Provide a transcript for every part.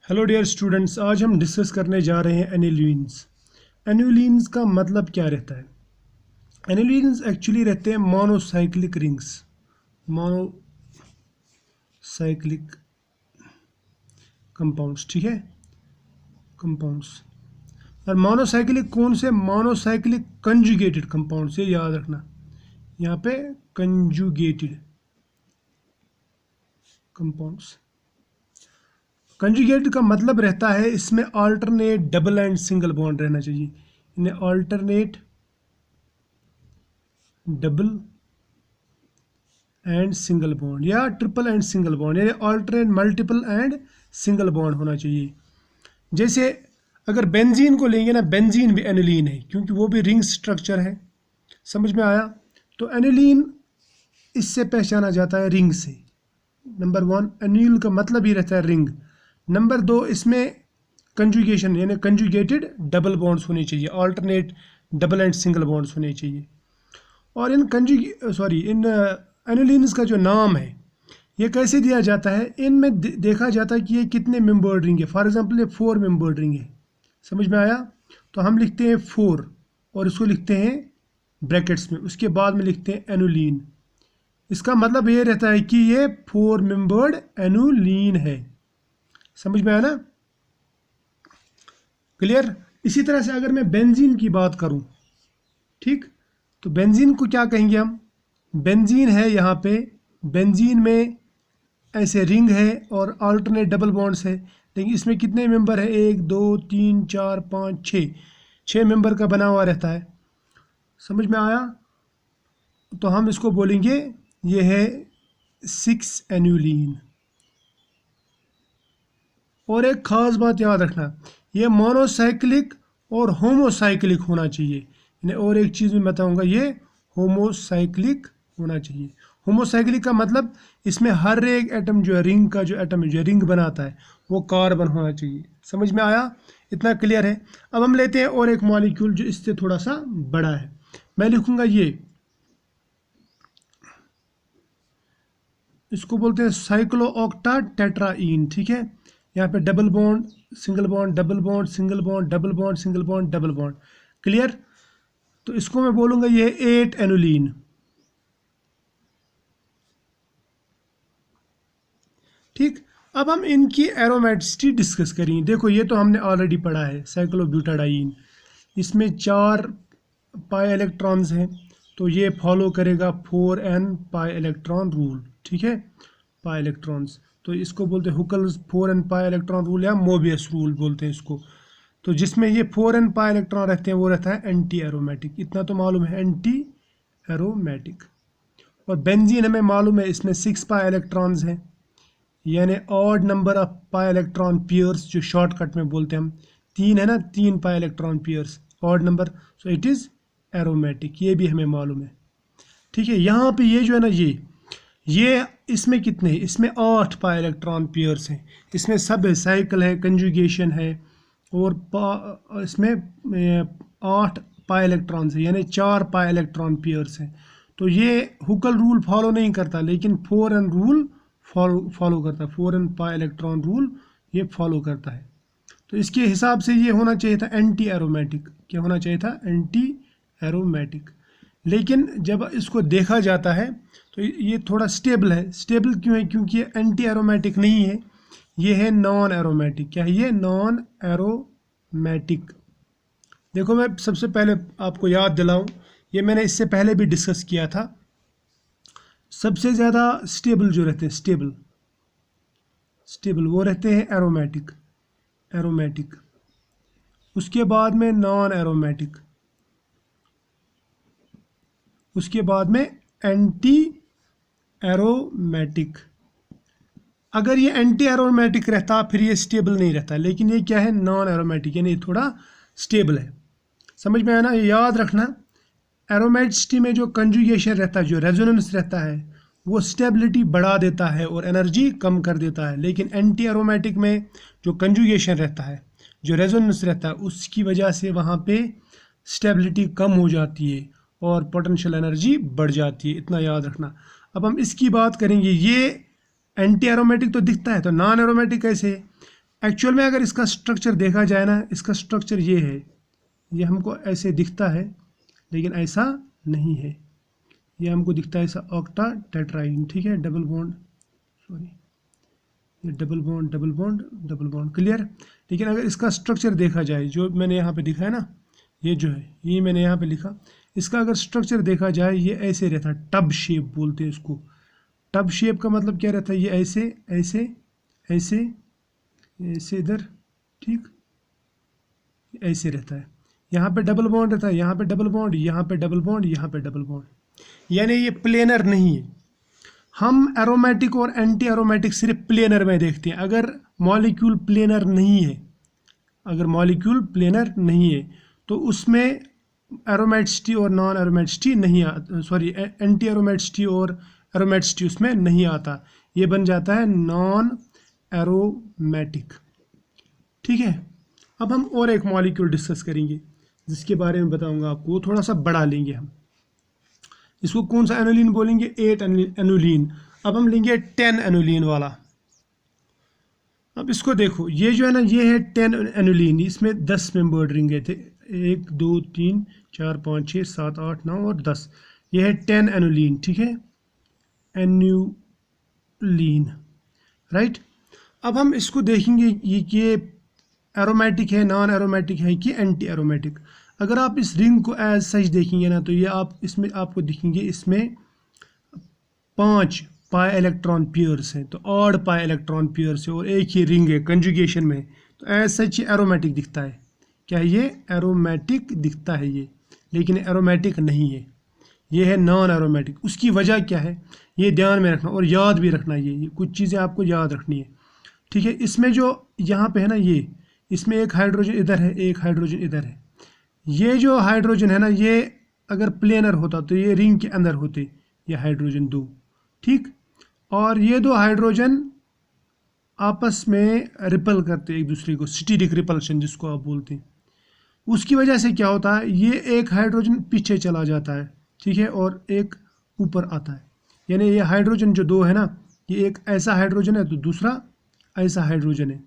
Hello dear students, आज हम discuss करने जा रहे हैं एनिलीन्स। एनिलीन्स का मतलब क्या रहता है? एनिलीन्स एक्चुअली रहते हैं मोनोसाइक्लिक रिंग्स, मोनोसाइक्लिक कंपाउंड्स। ठीक है, कंपाउंड्स। और मोनोसाइक्लिक कौन से? मोनोसाइक्लिक कंजुगेटेड कंपाउंड से याद रखना, यहाँ पे कंजुगेटेड कंपाउंड्स। कंजुगेट का मतलब रहता है इसमें alternate double and single bond रहना चाहिए। इन्हें alternate double and single bond या ट्रिपल एंड सिंगल बॉन्ड, यानी alternate multiple and single bond होना चाहिए। जैसे अगर बेंजीन को लेंगे ना, बेंजीन भी एनिलीन है क्योंकि वो भी रिंग स्ट्रक्चर है। समझ में आया? तो एनिलीन इससे पहचाना जाता है रिंग से। नंबर 1, एनिल का मतलब ही रहता है रिंग। नंबर 2, इसमें कंजुगेशन यानी कंजुगेटेड डबल बॉन्ड्स होने चाहिए, alternate double and single bonds होने चाहिए। और इन इन एनिलीन्स का जो नाम है ये कैसे दिया जाता है? इनमें देखा जाता है कि ये कितने मेंबर्ड रिंग है। फॉर एग्जांपल ये 4 मेंबर्ड रिंग है। समझ में आया? तो हम लिखते हैं 4 और इसको लिखते हैं ब्रैकेट्स में, उसके बाद में लिखते हैं एनुलीन। इसका मतलब ये रहता है कि ये 4 मेंबर्ड एनुलीन है। समझ में आया ना? क्लियर? इसी तरह से अगर मैं बेंजीन की बात करूं, ठीक, तो बेंजीन को क्या कहेंगे हम? बेंजीन है यहाँ पे, बेंजीन में ऐसे रिंग है और अल्टरनेट डबल बॉन्ड्स है, लेकिन इसमें कितने मेंबर है? 1 2 3 4 5 6 मेंबर का बना हुआ रहता है। समझ में आया? तो हम इसको बोलेंगे ये है 6 एनुलीन। और एक खास बात याद रखना, ये मोनोसाइक्लिक और होमोसाइक्लिक होना चाहिए। और एक चीज़ मैं बताऊंगा, ये होमोसाइक्लिक होना चाहिए। होमोसाइक्लिक का मतलब इसमें हर एक एटम जो है, रिंग का जो एटम है, जो रिंग बनाता है, वो कार्बन होना चाहिए। समझ में आया? इतना क्लियर है? अब हम लेते हैं और एक मॉलिक्यूल जो इससे थोड़ा सा बड़ा है। मैं लिखूंगा ये, इसको बोलते हैं साइक्लोऑक्टा टेट्राईन। ठीक है, यहाँ पे double bond single bond, double bond single bond, double bond single bond, double bond. Clear? तो इसको मैं बोलूंगा ये 8 एनुलीन। ठीक, अब हम इनकी एरोमेटिसिटी डिस्कस करेंगे। देखो ये तो हमने ऑलरेडी पढ़ा है, साइक्लोब्यूटाडाइन। इसमें 4 पाई इलेक्ट्रॉन्स हैं, तो ये फॉलो करेगा 4n पाई इलेक्ट्रॉन रूल। ठीक है, पाई इलेक्ट्रॉन्स, तो इसको बोलते हैं हुकल्स 4n पाई इलेक्ट्रॉन रूल या मोबियस रूल बोलते हैं इसको। तो जिसमें ये 4n पाई इलेक्ट्रॉन रहते हैं वो रहता है एंटी एरोमेटिक। इतना तो मालूम है, एंटी एरोमेटिक। और बेंजीन हमें मालूम है इसमें 6 पाई इलेक्ट्रॉन्स हैं, यानी odd number of pi electron pairs, जो शॉर्टकट में बोलते हैं हम। 3 है ना, 3 पाई electron pairs, odd number, so it is aromatic. ये भी हमें मालूम है। ठीक है, यहाँ पे ये जो है ना, ये इसमें कितने? इसमें 8 पाई इलेक्ट्रॉन पेयर्स हैं। इसमें सब है, साइकिल है, कंजुगेशन है, और इसमें 8 पाई इलेक्ट्रॉन्स है, यानी 4 पाई इलेक्ट्रॉन पेयर्स हैं। तो ये हुकल रूल फॉलो नहीं करता, लेकिन 4n रूल फॉलो करता है। 4n पाई इलेक्ट्रॉन रूल ये फॉलो करता है। तो इसके हिसाब से ये होना चाहिए था एंटी एरोमेटिक। क्या होना चाहिए था? Anti aromatic. लेकिन जब इसको देखा जाता है तो ये थोड़ा स्टेबल है। स्टेबल क्यों है? क्योंकि ये एंटी एरोमेटिक नहीं है, ये है नॉन एरोमेटिक। क्या है ये? Non aromatic. देखो मैं सबसे पहले आपको याद दिलाऊं, ये मैंने इससे पहले भी डिस्कस किया था। सबसे ज़्यादा स्टेबल जो रहते हैं, स्टेबल वो रहते हैं एरोमेटिक। उसके बाद में नॉन एरोमेटिक, उसके बाद में एंटी एरोमेटिक। अगर ये एंटी एरोमेटिक रहता फिर ये स्टेबल नहीं रहता, लेकिन ये क्या है? नॉन एरोमेटिक, यानी थोड़ा स्टेबल है। समझ में आया ना? याद रखना, एरोमेटिसिटी में जो कंजुगेशन रहता है, जो रेजोनेंस रहता है, वो स्टेबिलिटी बढ़ा देता है और एनर्जी कम कर देता है। लेकिन एंटी एरोमेटिक में जो कंजुगेशन रहता है, जो रेजोनेंस रहता है, उसकी वजह से वहाँ पे स्टेबिलिटी कम हो जाती है और पोटेंशियल एनर्जी बढ़ जाती है। इतना याद रखना। अब हम इसकी बात करेंगे। ये एंटी एरोमेटिक तो दिखता है, तो नॉन एरोमेटिक कैसे? एक्चुअल में अगर इसका स्ट्रक्चर देखा जाए ना, इसका स्ट्रक्चर ये है, ये हमको ऐसे दिखता है लेकिन ऐसा नहीं है। ये हमको दिखता है ऐसा ऑक्टा टेट्राइन, ठीक है, डबल बॉन्ड, सॉरी ये double bond double bond double bond, clear. लेकिन अगर इसका स्ट्रक्चर देखा जाए, जो मैंने यहाँ पे दिखा है ना, ये जो है ये मैंने यहाँ पे लिखा, इसका अगर स्ट्रक्चर देखा जाए ये ऐसे रहता है, टब शेप बोलते हैं इसको। टब शेप का मतलब क्या रहता है, ये ऐसे ऐसे ऐसे ऐसे इधर, ठीक, ऐसे रहता है। यहाँ पे डबल बॉन्ड रहता है, यहाँ पे डबल बॉन्ड, यहाँ पे डबल बॉन्ड, यहाँ पे डबल बॉन्ड, यानी ये प्लेनर नहीं है। हम एरोमेटिक और एंटी एरोमेटिक सिर्फ प्लेनर में देखते हैं। अगर मॉलिक्यूल प्लेनर नहीं है, अगर मॉलिक्यूल प्लेनर नहीं है तो उसमें एरोमेटिसिटी और नॉन एरोमेटिसिटी नहीं सॉरी एंटी एरोमेटिसिटी और एरोमेटिसिटी उसमें नहीं आता, ये बन जाता है नॉन एरोमेटिक, ठीक है। अब हम और एक मॉलिक्यूल डिस्कस करेंगे जिसके बारे में बताऊंगा आपको, वो थोड़ा सा बड़ा लेंगे हम, इसको कौन सा एनुलिन बोलेंगे, 8 एनुलिन। अब हम लेंगे 10 एनुलिन वाला। अब इसको देखो, ये जो है ना, ये है 10 एनुलिन, इसमें 10 मेंबर्ड रिंगे थे, 1 2 3 4 5 6 7 8 9 और 10, ये है 10 एनुलिन, ठीक है, एनुलिन, राइट। अब हम इसको देखेंगे ये एरोमेटिक है, नॉन एरोमेटिक है कि एंटी एरोमेटिक। अगर आप इस रिंग को एज सच देखेंगे ना, तो ये आप इसमें आपको दिखेंगे इसमें 5 पाई इलेक्ट्रॉन पेयर्स हैं, तो ऑड पाई इलेक्ट्रॉन पेयर्स है और एक ही रिंग है कंजुगेशन में, तो एज सच ये एरोमेटिक दिखता है। क्या है ये, एरोमेटिक दिखता है ये, लेकिन एरोमेटिक नहीं है, ये है नॉन एरोमेटिक। उसकी वजह क्या है ये ध्यान में रखना और याद भी रखना, ये कुछ चीज़ें आपको याद रखनी है, ठीक है। इसमें जो यहाँ पे है ना, ये इसमें एक हाइड्रोजन इधर है, एक हाइड्रोजन इधर है। ये जो हाइड्रोजन है ना, ये अगर प्लेनर होता तो ये रिंग के अंदर होते, ये हाइड्रोजन 2, ठीक, और ये 2 हाइड्रोजन आपस में रिपल करते एक दूसरे को, स्टीरिक रिपल्शन जिसको आप बोलते हैं। उसकी वजह से क्या होता है, ये एक हाइड्रोजन पीछे चला जाता है, ठीक है, और एक ऊपर आता है। यानी ये हाइड्रोजन जो 2 है ना, ये एक ऐसा हाइड्रोजन है तो दूसरा ऐसा हाइड्रोजन है,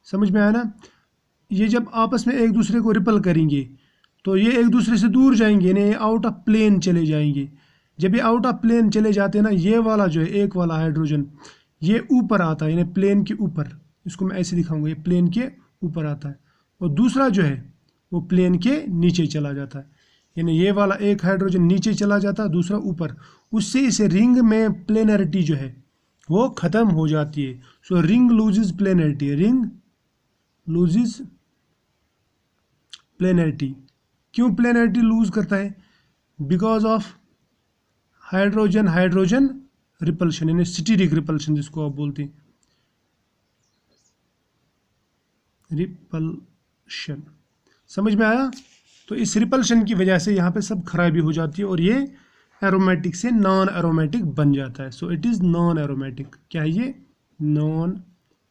समझ में आया ना। ये जब आपस में एक दूसरे को रिपल करेंगे तो ये एक दूसरे से दूर जाएंगे, यानी ये आउट ऑफ प्लेन चले जाएंगे। जब ये आउट ऑफ प्लेन चले जाते हैं ना, ये वाला जो है एक वाला हाइड्रोजन ये ऊपर आता है, यानी प्लेन के ऊपर, इसको मैं ऐसे दिखाऊंगा, ये प्लेन के ऊपर आता है, और दूसरा जो है वो प्लेन के नीचे चला जाता है, यानी ये वाला एक हाइड्रोजन नीचे चला जाता है, दूसरा ऊपर। उससे इस रिंग में प्लेनरिटी जो है वो ख़त्म हो जाती है। So ring loses planarity, ring loses planarity. क्यों प्लेनरिटी लूज करता है, because of hydrogen hydrogen repulsion, यानी स्टीरिक रिपल्शन जिसको आप बोलते हैं, रिपल्शन, समझ में आया। तो इस रिपल्शन की वजह से यहाँ पे सब खराबी हो जाती है और ये एरोमेटिक से नॉन एरोमेटिक बन जाता है। So it is non aromatic. क्या है ये, नॉन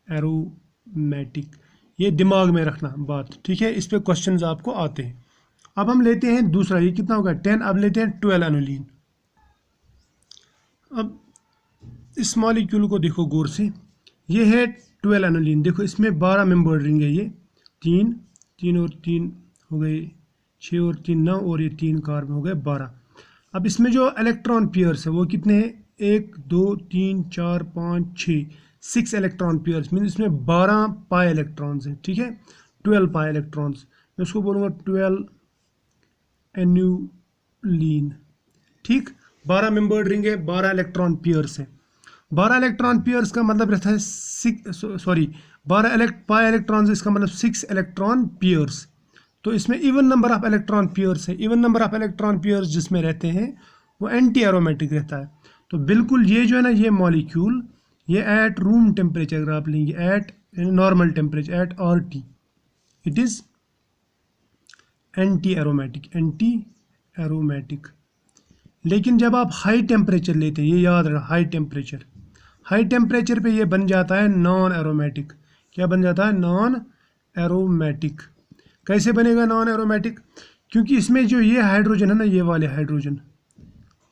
एरोमेटिक, ये दिमाग में रखना बात, ठीक है। इस पे क्वेश्चंस आपको आते हैं। अब हम लेते हैं दूसरा, ये कितना होगा 10, अब लेते हैं 12 एनुलिन। अब इस मॉलिक्यूल को देखो गौर से, ये है 12 एनुलिन, देखो इसमें 12 मेंबर रिंग है, ये 3 3 और 3 हो गए 6 और 3 9 और ये 3 कार्बन हो गए 12। अब इसमें जो इलेक्ट्रॉन पेयर्स है वो कितने हैं, 1 2 3 4 5 6 इलेक्ट्रॉन पेयर्स, मीन इसमें 12 पाई इलेक्ट्रॉन्स हैं, ठीक है, 12 पाई इलेक्ट्रॉन्स, मैं उसको बोलूँगा 12 एनुलिन, ठीक। 12 मेंबर्ड रिंग है, 12 इलेक्ट्रॉन पेयर्स है। 12 इलेक्ट्रॉन पेयर्स का मतलब रहता है 12 पाई इलेक्ट्रॉन्स, इसका मतलब 6 इलेक्ट्रॉन पेयर्स। तो इसमें even number of electron pairs है। Even number of electron pairs जिसमें रहते हैं वो एंटी एरोमेटिक रहता है। तो बिल्कुल ये जो है ना, ये मॉलिक्यूल ये एट रूम टेम्परेचर अगर आप लेंगे, eight normal temperature at RT, it is anti aromatic, anti aromatic. लेकिन जब आप हाई टेम्परेचर लेते हैं, ये याद रखना, हाई टेम्परेचर पे ये बन जाता है नॉन एरोमेटिक। क्या बन जाता है, नॉन एरोमेटिक। कैसे बनेगा नॉन एरोमेटिक, क्योंकि इसमें जो ये हाइड्रोजन है ना, ये वाले हाइड्रोजन,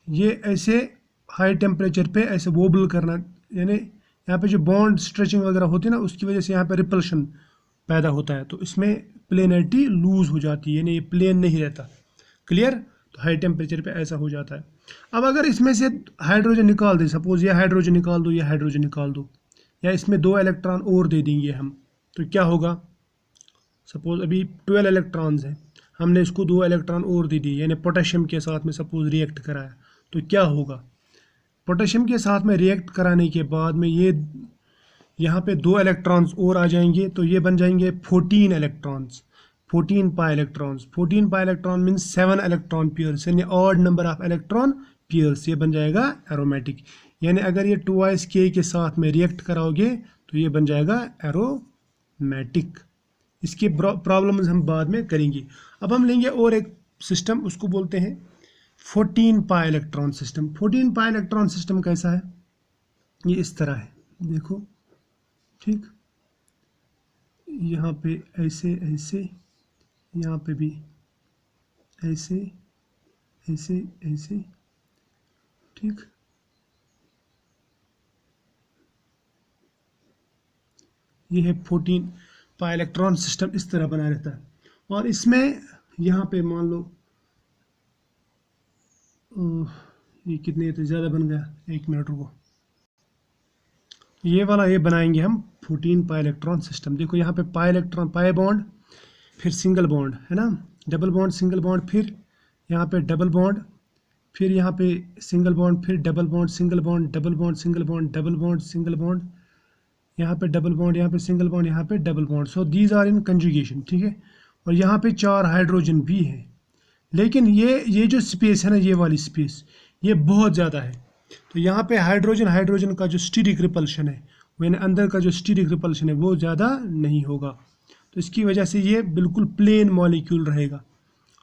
ये ऐसे हाई टेम्परेचर पे ऐसे वोबल करना, यानी यहाँ पे जो बॉन्ड स्ट्रेचिंग वगैरह होती है ना, उसकी वजह से यहाँ पे रिपल्शन पैदा होता है, तो इसमें प्लेनरिटी लूज हो जाती है, यानी ये प्लेन नहीं रहता। क्लियर? तो हाई टेम्परेचर पे ऐसा हो जाता है। अब अगर इसमें से हाइड्रोजन निकाल दें, सपोज ये हाइड्रोजन निकाल दो, ये हाइड्रोजन निकाल दो, या इसमें 2 इलेक्ट्रॉन और दे देंगे हम, तो क्या होगा? सपोज अभी 12 इलेक्ट्रॉन्स हैं, हमने इसको 2 इलेक्ट्रॉन और दे दिए, यानी पोटेशियम के साथ में सपोज रिएक्ट कराया, तो क्या होगा? पोटेशियम के साथ में रिएक्ट कराने के बाद में ये यहाँ पे 2 इलेक्ट्रॉन्स और आ जाएंगे, तो ये बन जाएंगे 14 electrons, 14 pi electrons. 14 pi electron means 7 electron pairs, यानी odd number of electron pairs, ये बन जाएगा एरोमेटिक। यानी अगर ये 2k के साथ में रिएक्ट कराओगे तो ये बन जाएगा एरोमेटिक। इसकी प्रॉब्लम्स हम बाद में करेंगे। अब हम लेंगे और एक सिस्टम, उसको बोलते हैं 14 pi electron system. 14 pi electron system कैसा है? ये इस तरह है, देखो, ठीक, यहाँ पे ऐसे ऐसे, यहाँ पे भी ऐसे ऐसे ऐसे, ठीक। ये है 14 पाई इलेक्ट्रॉन सिस्टम, इस तरह बना रहता है। और इसमें यहाँ पे मान लो ये कितने तो ज़्यादा बन गया, 1 मिनट रुको, ये वाला ये बनाएंगे हम 14 पाई इलेक्ट्रॉन सिस्टम। देखो यहाँ पे पाई इलेक्ट्रॉन, पाई बॉन्ड, फिर सिंगल बॉन्ड है ना, डबल बॉन्ड सिंगल बॉन्ड, फिर यहाँ पे डबल बॉन्ड, फिर यहाँ पे सिंगल बॉन्ड, फिर double bond single bond, double bond single bond, double bond single bond, यहाँ पे डबल बॉन्ड, यहाँ पे सिंगल बॉन्ड, यहाँ पे double bond. So these are in conjugation, ठीक है। और यहाँ पे 4 हाइड्रोजन भी है, लेकिन ये जो स्पेस है ना, ये वाली स्पेस ये बहुत ज़्यादा है। तो यहाँ पे हाइड्रोजन का जो स्टीरिक रिपल्शन है, यानी अंदर का जो स्टीरिक रिपल्शन है वो ज़्यादा नहीं होगा, तो इसकी वजह से ये बिल्कुल प्लेन मॉलिक्यूल रहेगा।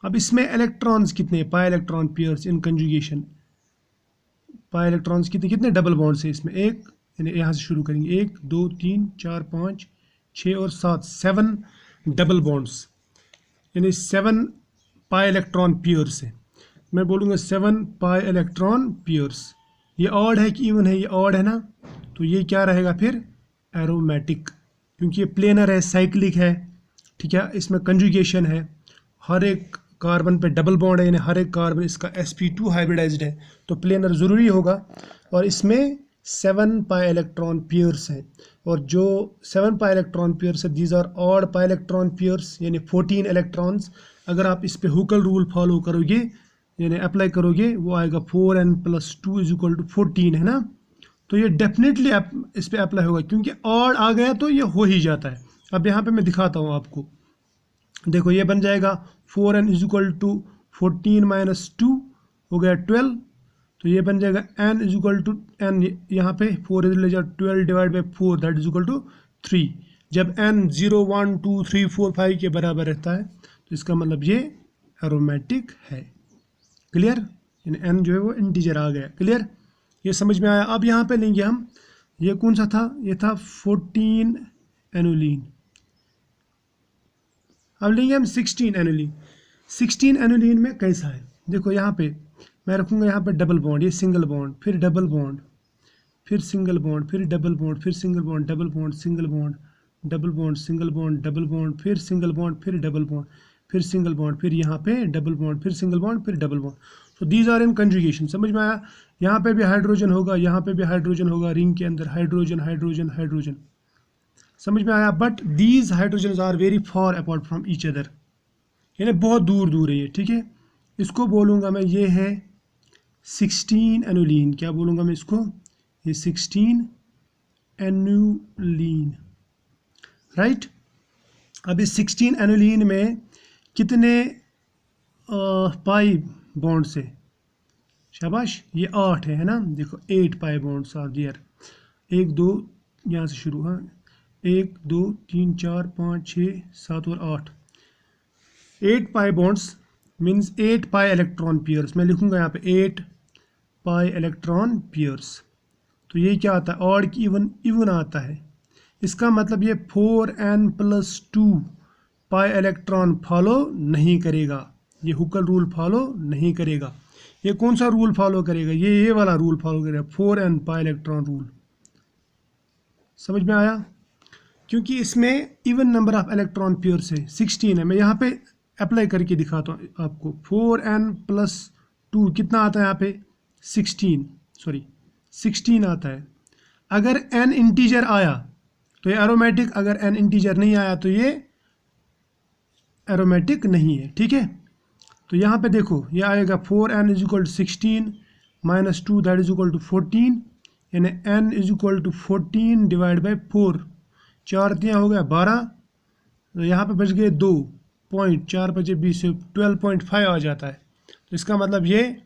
अब इसमें इलेक्ट्रॉन्स कितने, पाई electron pairs in conjugation, pi electrons कितने डबल बॉन्ड्स है इसमें? एक, यानी यहाँ से शुरू करेंगे, 1 2 3 4 5 6 और 7, 7 डबल बॉन्ड्स, यानी 7 पाई इलेक्ट्रॉन पेयर्स है। मैं बोलूँगा 7 पाई इलेक्ट्रॉन पेयर्स। ये ऑड है कि इवन है? ये ऑड है ना, तो ये क्या रहेगा फिर? एरोमेटिक, क्योंकि ये प्लेनर है, साइक्लिक है, ठीक है। इसमें कंजुगेशन है, हर एक कार्बन पे डबल बॉन्ड है, यानी हर एक कार्बन इसका sp2 हाइब्रिडाइज्ड है, तो प्लेनर ज़रूरी होगा। और इसमें 7 पाई इलेक्ट्रॉन पेयर्स हैं, और जो 7 पाई इलेक्ट्रॉन पेयर्स है, these are odd pi electron pairs, यानी 14 इलेक्ट्रॉन्स। अगर आप इस पे हुकल रूल फॉलो करोगे, यानी अप्लाई करोगे, वो आएगा 4n + 2 = 14, है ना। तो ये डेफिनेटली आप इस पे अप्लाई होगा, क्योंकि ऑड आ गया तो ये हो ही जाता है। अब यहाँ पे मैं दिखाता हूँ आपको, देखो ये बन जाएगा 4n = 14 - 2 हो गया 12, तो ये बन जाएगा n = n, यहाँ पे 4 ले जाओ, 12 / 4 दैट = 3। जब n 0 1 2 3 4 5 के बराबर रहता है, तो इसका मतलब ये एरोमेटिक है। क्लियर? यानी n जो है वो इंटीजर आ गया। क्लियर? ये समझ में आया? अब यहाँ पे लेंगे हम, ये कौन सा था? ये था 14 एनुलिन। अब लेंगे हम 16 एनुलिन। 16 एनुलिन में कैसा है? देखो यहाँ पे मैं रखूँगा, यहाँ पे डबल बॉन्ड, ये सिंगल बॉन्ड, फिर डबल बॉन्ड, फिर सिंगल बॉन्ड, फिर डबल बॉन्ड, फिर single bond, double bond, single bond, double bond, single bond, double bond, फिर सिंगल बॉन्ड, फिर डबल बॉन्ड, फिर सिंगल बॉन्ड, फिर यहाँ पे डबल बॉन्ड, फिर सिंगल बॉन्ड, फिर double bond. So these are in conjugation. समझ में आया? यहाँ पे भी हाइड्रोजन होगा, यहाँ पे भी हाइड्रोजन होगा, रिंग के अंदर हाइड्रोजन हाइड्रोजन हाइड्रोजन। समझ में आया? But these hydrogen are very far apart from each other, यानी बहुत दूर दूर है ये, ठीक है। इसको बोलूँगा मैं, ये है 16 एनुलिन। क्या बोलूँगा मैं इसको? ये 16 एनुलिन, राइट। अब इस 16 एनुलिन में कितने पाई बॉन्ड्स है? शाबाश, ये 8 है ना। देखो 8 पाई बॉन्ड्स आर देयर। 1 2 यहाँ से शुरू, हाँ, 1 2 3 4 5 6 7 और 8। 8 पाई बॉन्ड्स मीन्स 8 पाई इलेक्ट्रॉन पेयर्स। मैं लिखूँगा यहाँ पे 8 पाई इलेक्ट्रॉन पेयर्स। तो ये क्या आता है? ऑड की इवन, इवन आता है। इसका मतलब ये 4n + 2 पाई इलेक्ट्रॉन फॉलो नहीं करेगा, ये हुकल रूल फॉलो नहीं करेगा। ये कौन सा रूल फॉलो करेगा? ये वाला रूल फॉलो करेगा, 4n पाई इलेक्ट्रॉन रूल। समझ में आया? क्योंकि इसमें even number of electron pairs है, 16 है। मैं यहाँ पे अप्लाई करके दिखाता हूँ आपको। 4n+2 कितना आता है यहाँ पे? 16 आता है। अगर n इंटीजर आया तो ये एरोमेटिक, अगर n इंटीजर नहीं आया तो ये एरोमेटिक नहीं है। ठीक है, तो यहाँ पे देखो ये आएगा 4n = 16 - 2 that is equal to 14, यानी n = 14 डिवाइड बाई 4, 4 तियाँ हो गया 12, तो यहाँ पे बच गए 2 पॉइंट, 4 बचे 20 से 12.5 आ जाता है। तो इसका मतलब ये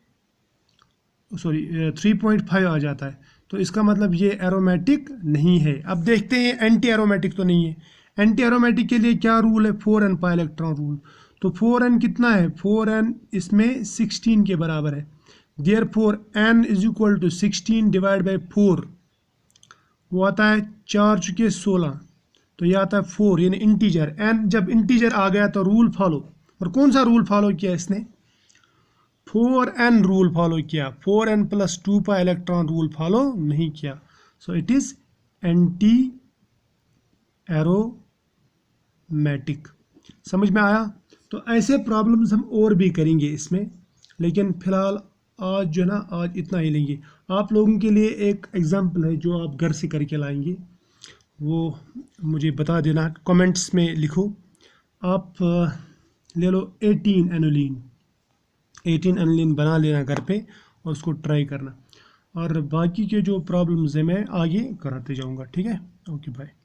3.5 आ जाता है। तो इसका मतलब ये एरोमेटिक नहीं है। अब देखते हैं एंटी एरोमेटिक तो नहीं है। एंटी एरोमेटिक के लिए क्या रूल है? 4n pi electron rule. तो 4n कितना है? 4n इसमें 16 के बराबर है। देयरफॉर n = 16 डिवाइड बाई 4, वो आता है 4 चुके 16, तो ये आता है 4, यानी इंटीजर। n जब इंटीजर आ गया तो रूल फॉलो, और कौन सा रूल फॉलो किया इसने? 4n रूल फॉलो किया, 4n+2 pi electron rule follow नहीं किया। So it is anti aromatic. समझ में आया? तो ऐसे प्रॉब्लम्स हम और भी करेंगे इसमें, लेकिन फिलहाल आज जो ना, आज इतना ही लेंगे। आप लोगों के लिए एक एग्जांपल है जो आप घर से करके लाएंगे, वो मुझे बता देना, कमेंट्स में लिखो। आप ले लो 18 एनुलिन बना लेना घर पे और उसको ट्राई करना, और बाकी के जो प्रॉब्लम्स हैं मैं आगे कराते जाऊंगा। ठीक है, ओके बाय।